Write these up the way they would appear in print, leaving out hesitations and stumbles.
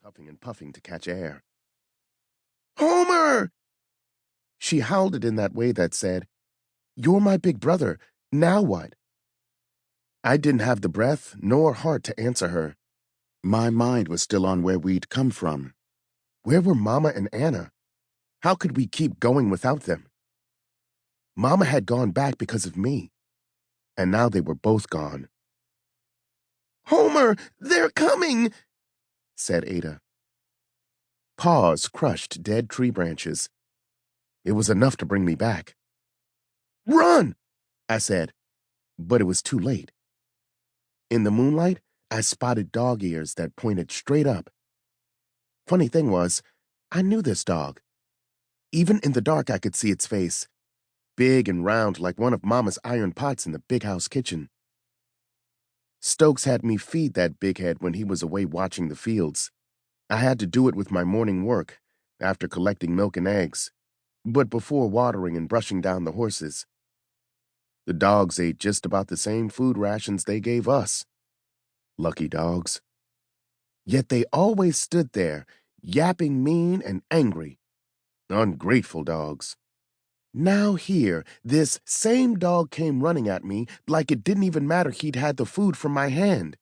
huffing and puffing to catch air. "Homer!" She howled it in that way that said, "You're my big brother. Now what?" I didn't have the breath nor heart to answer her. My mind was still on where we'd come from. Where were Mama and Anna? How could we keep going without them? Mama had gone back because of me, and now they were both gone. "Homer, they're coming!" said Ada. Paws crushed dead tree branches. It was enough to bring me back. "Run!" I said, but it was too late. In the moonlight, I spotted dog ears that pointed straight up. Funny thing was, I knew this dog. Even in the dark, I could see its face, big and round like one of Mama's iron pots in the big house kitchen. Stokes had me feed that big head when he was away watching the fields. I had to do it with my morning work, after collecting milk and eggs, but before watering and brushing down the horses. The dogs ate just about the same food rations they gave us. Lucky dogs. Yet they always stood there, yapping mean and angry. Ungrateful dogs. Now here, this same dog came running at me like it didn't even matter he'd had the food from my hand.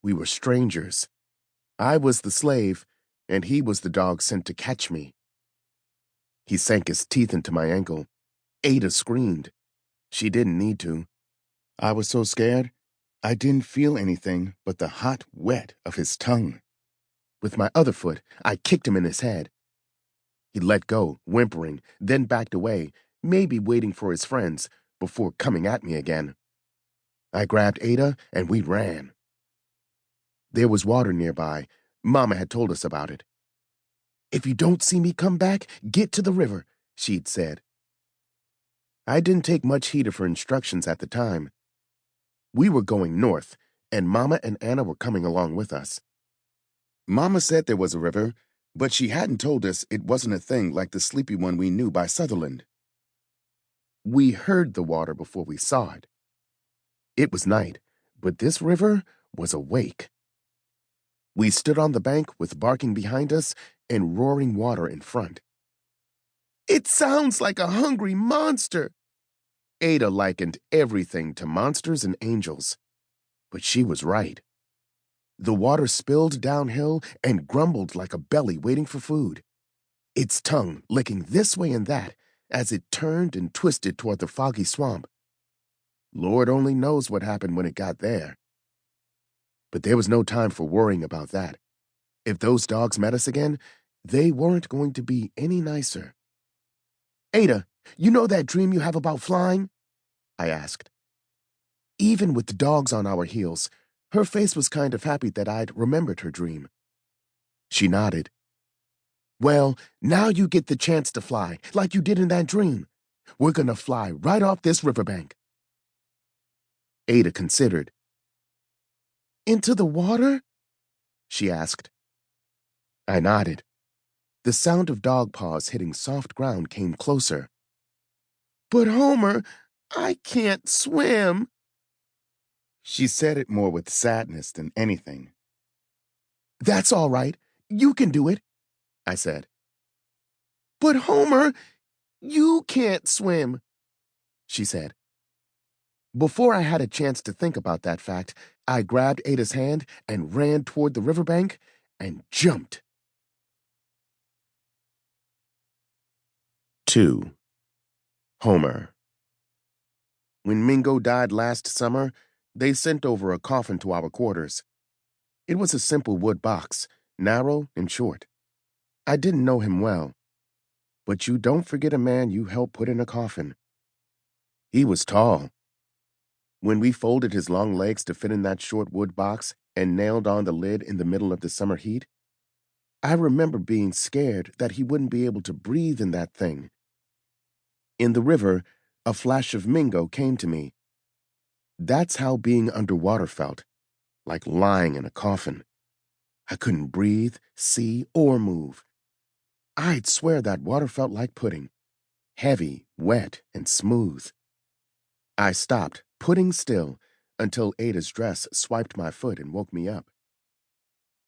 We were strangers. I was the slave, and he was the dog sent to catch me. He sank his teeth into my ankle. Ada screamed. She didn't need to. I was so scared, I didn't feel anything but the hot wet of his tongue. With my other foot, I kicked him in his head. He let go, whimpering, then backed away, maybe waiting for his friends, before coming at me again. I grabbed Ada, and we ran. There was water nearby. Mama had told us about it. "If you don't see me come back, get to the river," she'd said. I didn't take much heed of her instructions at the time. We were going north, and Mama and Anna were coming along with us. Mama said there was a river, but she hadn't told us it wasn't a thing like the sleepy one we knew by Southerland. We heard the water before we saw it. It was night, but this river was awake. We stood on the bank with barking behind us and roaring water in front. "It sounds like a hungry monster." Ada likened everything to monsters and angels, but she was right. The water spilled downhill and grumbled like a belly waiting for food, its tongue licking this way and that as it turned and twisted toward the foggy swamp. Lord only knows what happened when it got there. But there was no time for worrying about that. If those dogs met us again, they weren't going to be any nicer. "Ada, you know that dream you have about flying?" I asked. Even with the dogs on our heels, her face was kind of happy that I'd remembered her dream. She nodded. "Well, now you get the chance to fly, like you did in that dream. We're gonna fly right off this riverbank." Ada considered. "Into the water?" she asked. I nodded. The sound of dog paws hitting soft ground came closer. "But Homer, I can't swim." She said it more with sadness than anything. "That's all right. You can do it," I said. "But Homer, you can't swim," she said. Before I had a chance to think about that fact, I grabbed Ada's hand and ran toward the riverbank and jumped. 2. Homer. When Mingo died last summer, they sent over a coffin to our quarters. It was a simple wood box, narrow and short. I didn't know him well, but you don't forget a man you helped put in a coffin. He was tall. When we folded his long legs to fit in that short wood box and nailed on the lid in the middle of the summer heat, I remember being scared that he wouldn't be able to breathe in that thing. In the river, a flash of Mingo came to me. That's how being underwater felt, like lying in a coffin. I couldn't breathe, see, or move. I'd swear that water felt like pudding, heavy, wet, and smooth. I stopped, putting still, until Ada's dress swiped my foot and woke me up.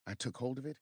I took hold of it